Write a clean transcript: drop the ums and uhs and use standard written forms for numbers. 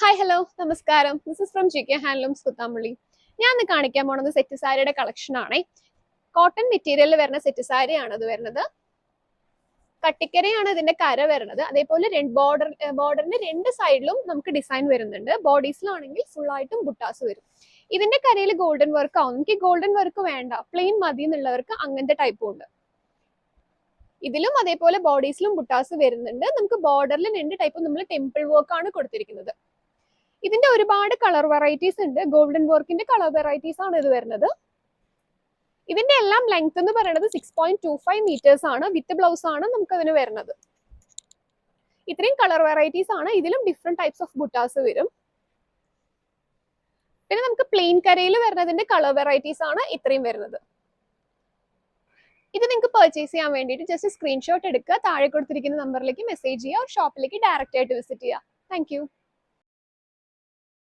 Hi hello നമസ്കാരം. This is from GK handlooms Kuthampully. ഞാൻ ഇന്ന് കാണിക്കാൻ പോണത് സെറ്റ് സാരിയുടെ കളക്ഷൻ ആണേ. കോട്ടൺ മെറ്റീരിയലിൽ വരുന്ന സെറ്റ് സാരിയാണ് ഇത് വരുന്നത്. കട്ടിക്കരയാണ് ഇതിന്റെ കര വരുന്നത്. അതേപോലെ ബോർഡറിന്റെ രണ്ട് സൈഡിലും നമുക്ക് ഡിസൈൻ വരുന്നുണ്ട്. ബോഡീസിലാണെങ്കിൽ ഫുൾ ആയിട്ടും ബുട്ടാസ് വരും. ഇതിന്റെ കരയിൽ ഗോൾഡൻ വർക്ക് ആവും. എനിക്ക് ഗോൾഡൻ വർക്ക് വേണ്ട, പ്ലെയിൻ മതി എന്നുള്ളവർക്ക് അങ്ങനത്തെ ടൈപ്പും ഉണ്ട്. ഇതിലും അതേപോലെ ബോഡീസിലും ബുട്ടാസ് വരുന്നുണ്ട്. നമുക്ക് ബോർഡറിൽ രണ്ട് ടൈപ്പ് നമ്മൾ ടെമ്പിൾ വർക്ക് ആണ് കൊടുത്തിരിക്കുന്നത്. ഇതിന്റെ ഒരുപാട് കളർ വെറൈറ്റീസ് ഉണ്ട്. ഗോൾഡൻ വർക്കിന്റെ കളർ വെറൈറ്റീസ് ആണ് ഇത് വരുന്നത്. ഇതിന്റെ എല്ലാം ലെങ്ത് എന്ന് പറയുന്നത് 6.25 മീറ്റേഴ്സ് ആണ്. വിത്ത് ബ്ലൗസ് ആണ് നമുക്ക് അതിന് വരുന്നത്. ഇത്രയും കളർ വെറൈറ്റീസ് ആണ്. ഇതിലും ഡിഫറെന്റ് ടൈപ്സ് ഓഫ് ബുട്ടാസ് വരും. പിന്നെ നമുക്ക് പ്ലെയിൻ കരയിൽ വരുന്നതിന്റെ കളർ വെറൈറ്റീസ് ആണ് ഇത്രയും വരുന്നത്. ഇത് നിങ്ങൾക്ക് പർച്ചേസ് ചെയ്യാൻ വേണ്ടിയിട്ട് ജസ്റ്റ് സ്ക്രീൻഷോട്ട് എടുക്കുക, താഴെ കൊടുത്തിരിക്കുന്ന നമ്പറിലേക്ക് മെസ്സേജ് ചെയ്യുക, ഷോപ്പിലേക്ക് ഡയറക്റ്റ് ആയിട്ട് വിസിറ്റ് ചെയ്യുക. താങ്ക്